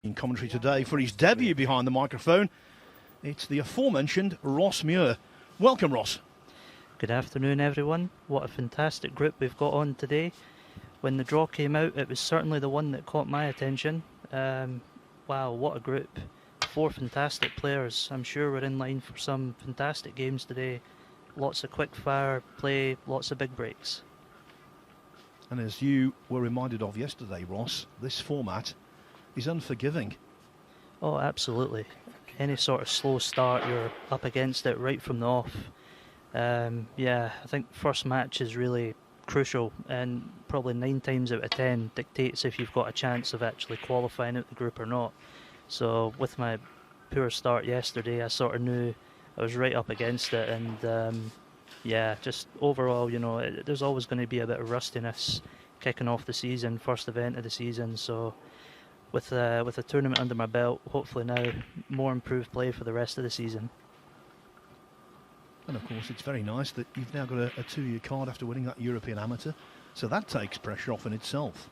In commentary today for his debut behind the microphone, it's the aforementioned Ross Muir. Welcome, Ross. Good afternoon, everyone. What a fantastic group we've got on today. When the draw came out, it was certainly the one that caught my attention. Wow, what a group. 4 fantastic players. I'm sure we're in line for some fantastic games today. Lots of quick fire play, lots of big breaks. And as you were reminded of yesterday, Ross, this format is unforgiving. Oh, absolutely. Any sort of slow start, you're up against it right from the off. Yeah, I think first match is really crucial, and probably 9 times out of 10 dictates if you've got a chance of actually qualifying out the group or not. So with my poor start yesterday, I sort of knew I was right up against it, and yeah, just overall, you know, there's always going to be a bit of rustiness kicking off the season, first event of the season. So with a tournament under my belt, hopefully now more improved play for the rest of the season. And of course, it's very nice that you've now got a 2-year card after winning that European Amateur, so that takes pressure off in itself.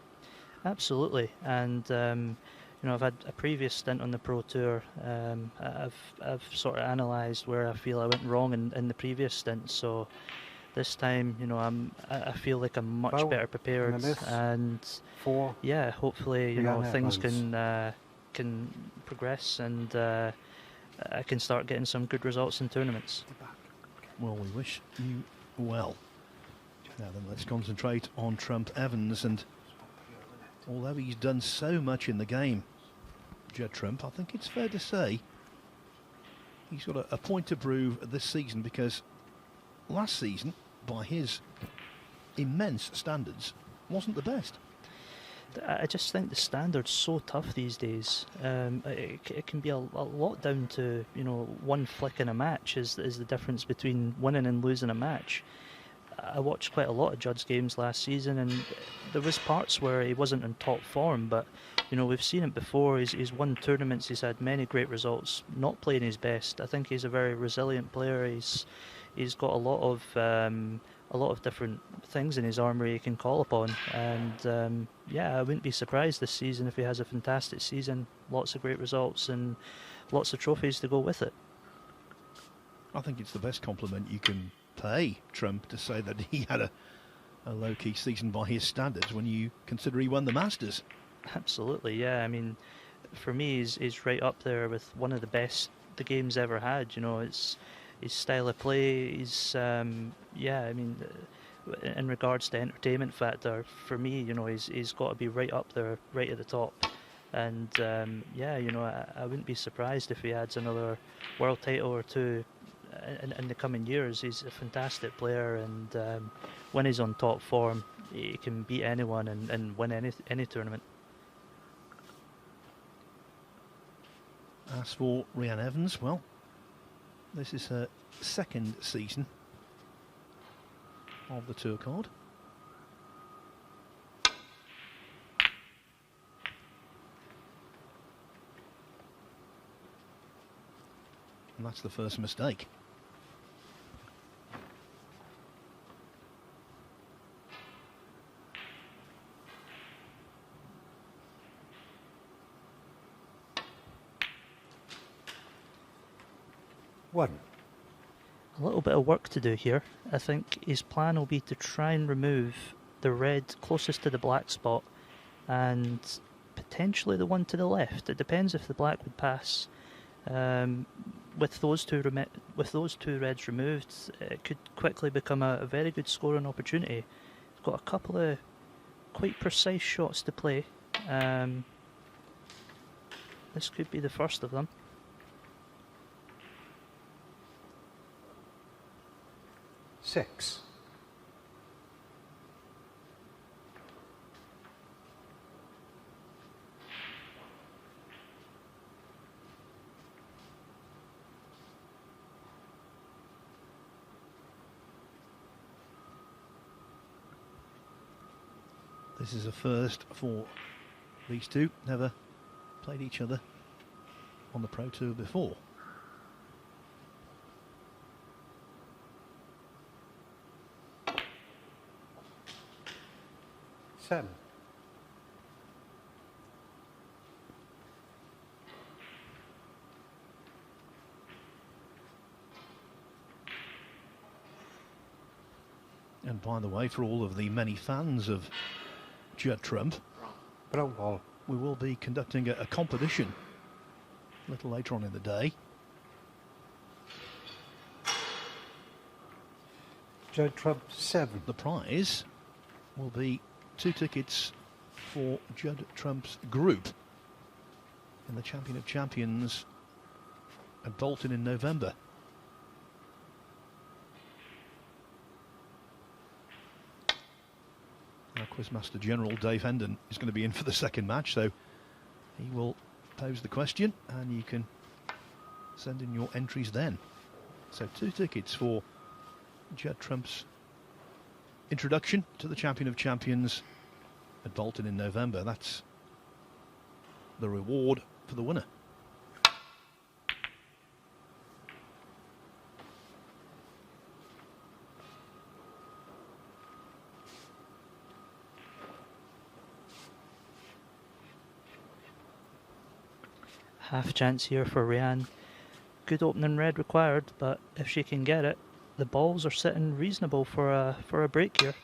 Absolutely, and you know, I've had a previous stint on the Pro Tour. I've sort of analysed where I feel I went wrong in the previous stint, so this time, you know, I feel like I'm much better prepared, and yeah, hopefully, you know, things can progress, and I can start getting some good results in tournaments. Well, we wish you well. Now then, let's concentrate on Trump Evans, and although he's done so much in the game, Judd Trump, I think it's fair to say he's got a point to prove this season, because last season, by his immense standards, wasn't the best. I just think the standard's so tough these days. It can be a lot down to, you know, one flick in a match is the difference between winning and losing a match. I watched quite a lot of Judd's games last season, and there was parts where he wasn't in top form, but you know, we've seen it before. He's won tournaments, he's had many great results, not playing his best. I think he's a very resilient player. He's got a lot of different things in his armoury he can call upon, and yeah, I wouldn't be surprised this season if he has a fantastic season, lots of great results and lots of trophies to go with it. I think it's the best compliment you can pay Trump, to say that he had a low-key season by his standards when you consider he won the Masters. Absolutely, yeah. I mean, for me, he's right up there with one of the best the game's ever had. You know, it's his style of play. Yeah, I mean, in regards to entertainment factor, for me, you know, he's got to be right up there, right at the top. And yeah, you know, I wouldn't be surprised if he adds another world title or two in the coming years. He's a fantastic player, and when he's on top form, he can beat anyone and win any tournament. As for Reanne Evans, well, this is her second season of the tour card. And that's the first mistake. A little bit of work to do here. I think his plan will be to try and remove the red closest to the black spot, and potentially the one to the left. It depends if the black would pass. With those two reds removed, it could quickly become a very good scoring opportunity. He's got a couple of quite precise shots to play. This could be the first of them. Six. This is a first for these two. Never played each other on the Pro Tour before. 7. And by the way, for all of the many fans of Judd Trump, Brown ball. we will be conducting a competition a little later on in the day. Judd Trump 7. The prize will be 2 tickets for Judd Trump's group in the Champion of Champions at Bolton in November. Our Quizmaster General Dave Hendon is going to be in for the second match, so he will pose the question and you can send in your entries then. So 2 tickets for Judd Trump's introduction to the Champion of Champions at Bolton in November. That's the reward for the winner. Half chance here for Reanne. Good opening red required, but if she can get it, the balls are sitting reasonable for a break here.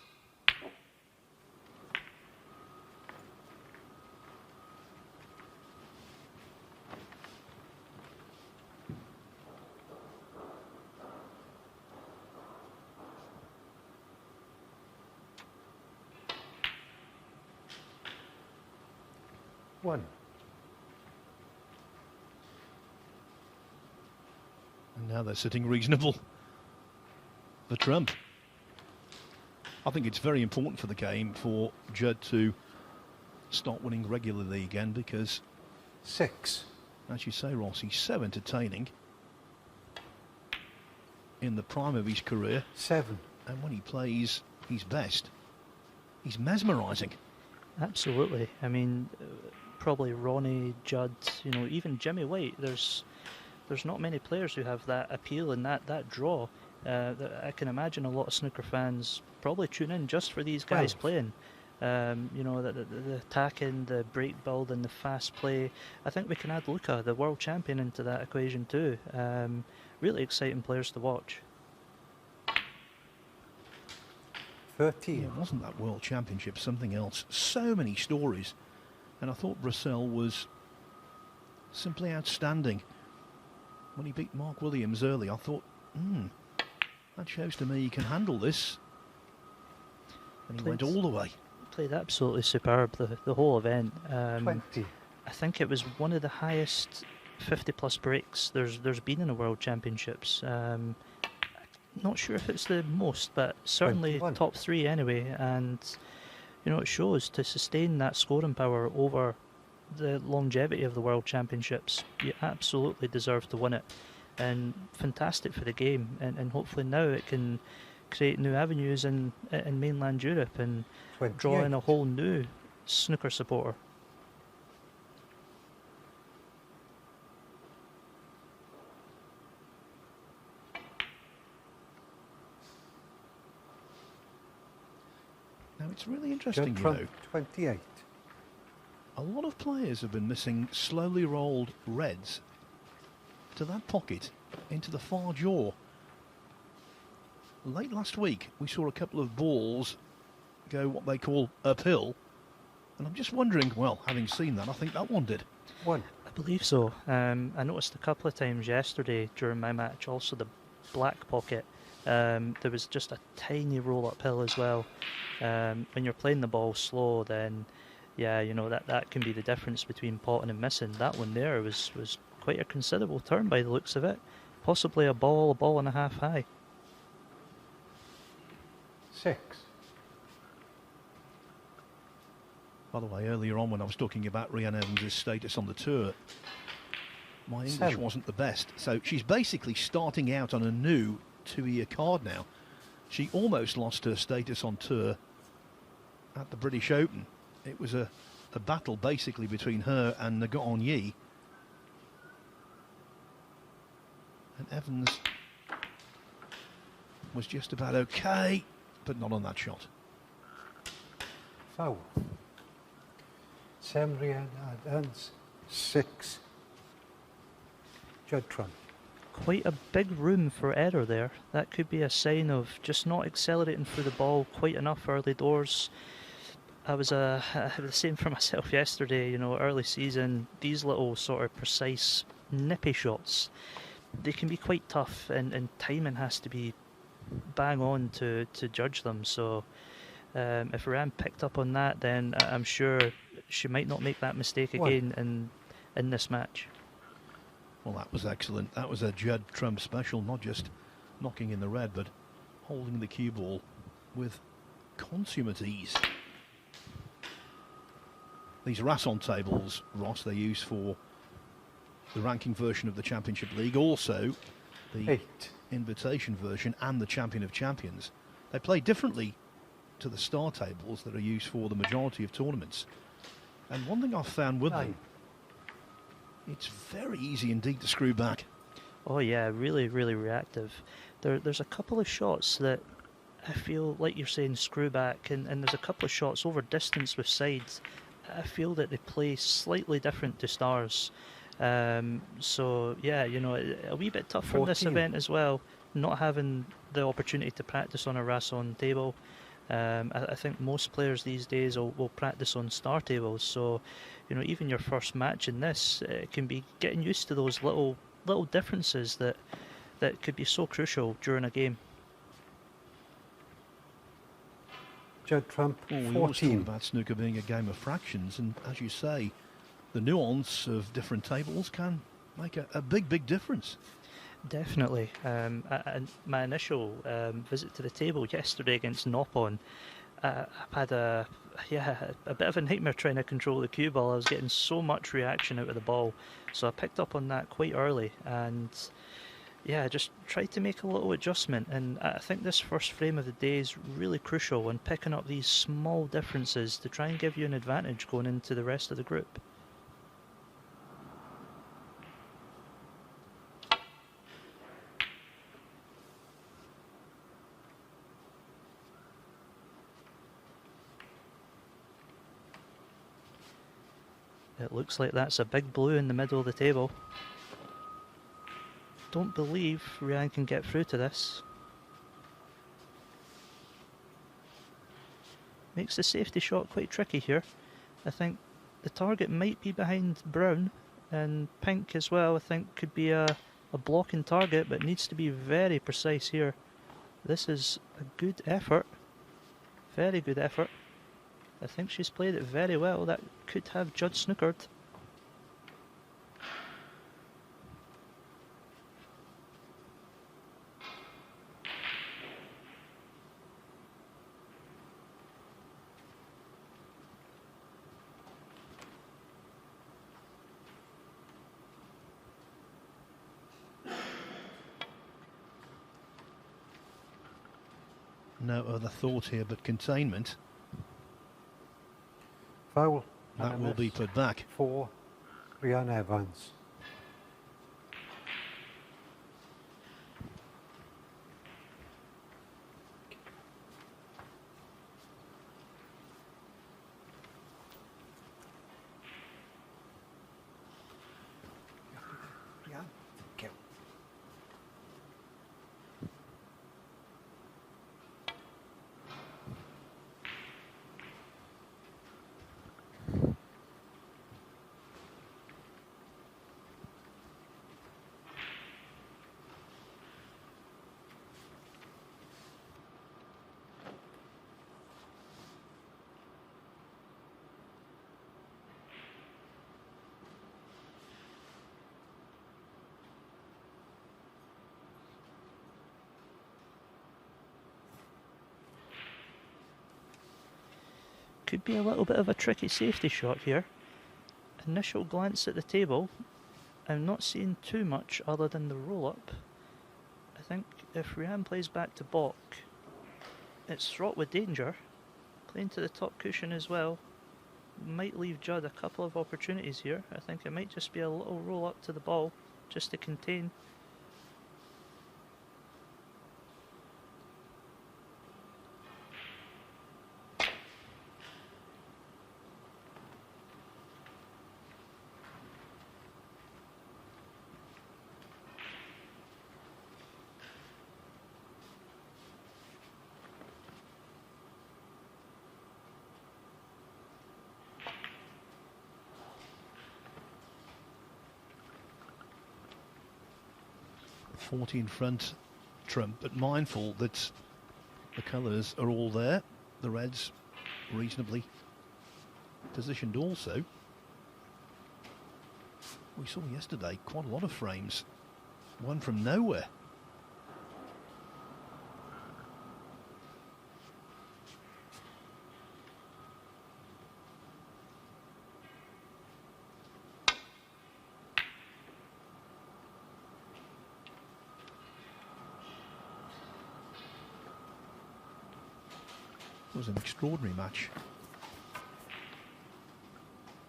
One. And now they're sitting reasonable for Trump. I think it's very important for the game for Judd to start winning regularly again because, 6. as you say, Ross, he's so entertaining in the prime of his career. 7. And when he plays his best, he's mesmerising. Absolutely. I mean, probably Ronnie, Judd, you know, even Jimmy White. There's not many players who have that appeal and that draw. I can imagine a lot of snooker fans probably tune in just for these guys playing. You know, the attacking, the break building, the fast play. I think we can add Luca, the world champion, into that equation too. Really exciting players to watch. 13. Yeah, wasn't that World Championship something else? So many stories. And I thought brecel was simply outstanding. When he beat Mark Williams early, I thought, that shows to me he can handle this. And he went all the way. Played absolutely superb the whole event. 20. I think it was one of the highest 50-plus breaks there's been in the World Championships. Not sure if it's the most, but certainly 21. top 3 anyway. And you know, it shows to sustain that scoring power over the longevity of the World Championships. You absolutely deserve to win it, and fantastic for the game. And hopefully now it can create new avenues in mainland Europe and 28. draw in a whole new snooker supporter. Now it's really interesting, Judd you Trump know. 28. A lot of players have been missing slowly rolled reds to that pocket, into the far jaw. Late last week, we saw a couple of balls go what they call uphill. And I'm just wondering, well, having seen that, I think that one did. 1. I believe so. I noticed a couple of times yesterday during my match, also the black pocket. There was just a tiny roll uphill as well. When you're playing the ball slow, then yeah, you know, that can be the difference between potting and missing. That one there was quite a considerable turn by the looks of it. Possibly a ball and a half high. 6. By the way, earlier on when I was talking about Reanne Evans' status on the tour, my English 7. wasn't the best. So she's basically starting out on a new 2-year card now. She almost lost her status on tour at the British Open. It was a battle basically between her and Yi. And Evans was just about okay, but not on that shot. Foul. Reanne Evans 6. Judd Trump Quite a big room for error there. That could be a sign of just not accelerating through the ball quite enough early doors. I was the same for myself yesterday, you know, early season, these little sort of precise, nippy shots, they can be quite tough, and timing has to be bang on to judge them. So if Reanne picked up on that, then I'm sure she might not make that mistake again in this match. Well, that was excellent. That was a Judd Trump special, not just knocking in the red, but holding the cue ball with consummate ease. These Rasson tables, Ross, they use for the ranking version of the Championship League, also the invitation version and the Champion of Champions. They play differently to the star tables that are used for the majority of tournaments. And one thing I've found with them, it's very easy indeed to screw back. Oh yeah, really, really reactive. There's a couple of shots that I feel like you're saying screw back, and there's a couple of shots over distance with sides. I feel that they play slightly different to stars. So yeah, you know, a wee bit tough from this event as well, not having the opportunity to practice on a Rasson table. I think most players these days will practice on star tables, so you know, even your first match in this, it can be getting used to those little differences that could be so crucial during a game. Judd Trump, well, we 14. always talk about snooker being a game of fractions, and as you say, the nuance of different tables can make a big difference. Definitely. My initial visit to the table yesterday against Nopon, I've had a bit of a nightmare trying to control the cue ball. I was getting so much reaction out of the ball, so I picked up on that quite early, and yeah, just tried to make a little adjustment. And I think this first frame of the day is really crucial in picking up these small differences to try and give you an advantage going into the rest of the group. It looks like that's a big blue in the middle of the table. Don't believe Reanne can get through to this. Makes the safety shot quite tricky here. I think the target might be behind brown, and pink as well I think could be a blocking target, but needs to be very precise here. This is a good effort. Very good effort. I think she's played it very well. That could have Judd snookered. No other thought here but containment. Foul. That will be put back. For Reanne Evans. Could be a little bit of a tricky safety shot here. Initial glance at the table, I'm not seeing too much other than the roll up. I think if Reanne plays back to balk, it's fraught with danger. Playing to the top cushion as well might leave Judd a couple of opportunities here. I think it might just be a little roll up to the ball just to contain. 40 in front, Trump, but mindful that the colours are all there. The reds reasonably positioned also. We saw yesterday quite a lot of frames, one from nowhere. It was an extraordinary match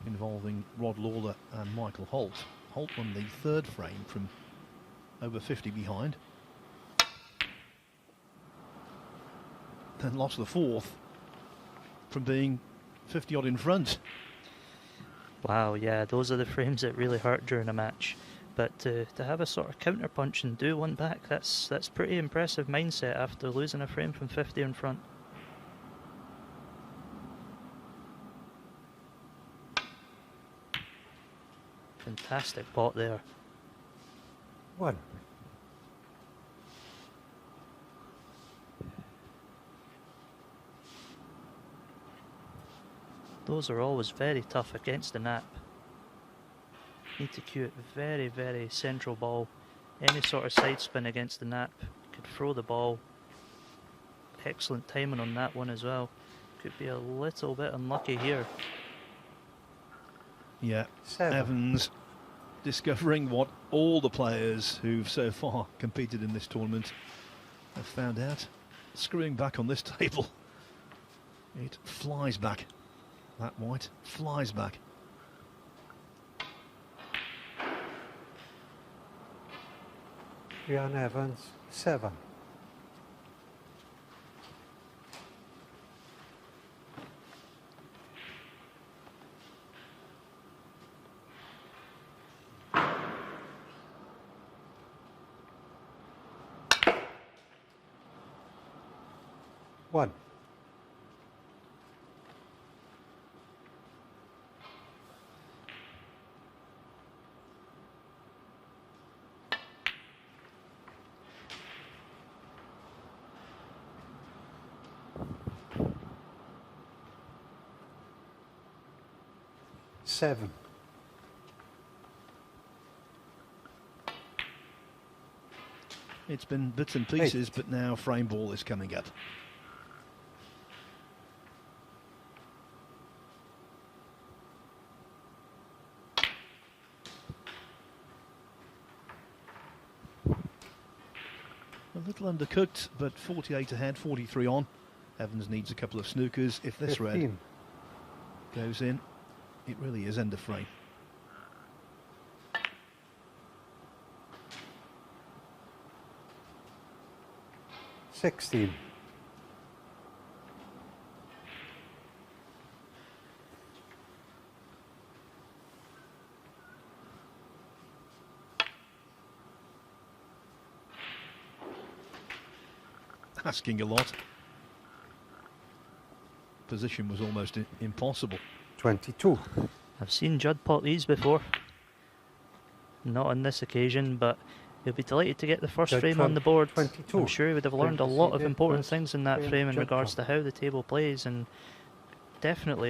involving Rod Lawler and Michael Holt. Holt won the third frame from over 50 behind, then lost the fourth from being 50 odd in front. Wow, yeah, those are the frames that really hurt during a match. But to have a sort of counter punch and do one back, that's pretty impressive mindset after losing a frame from 50 in front. Fantastic pot there. 1. Those are always very tough against the nap. Need to cue it very, very central ball. Any sort of side spin against the nap could throw the ball. Excellent timing on that one as well. Could be a little bit unlucky here. Yeah, 7. Evans discovering what all the players who've so far competed in this tournament have found out. Screwing back on this table, it flies back. That white flies back. Reanne Evans, 7. One. Seven. It's been bits and pieces, but now frame ball is coming up. A little undercooked, but 48 ahead, 43 on. Evans needs a couple of snookers. If this 15. red goes in, it really is end of frame. $16. Asking a lot. Position was almost impossible. 22. I've seen Judd pot these before. Not on this occasion, but he'll be delighted to get the first Judd frame Trump, on the board. 22. I'm sure he would have learned a Going to lot see of the important first things in that frame, frame in Judd regards Trump. to how the table plays, and definitely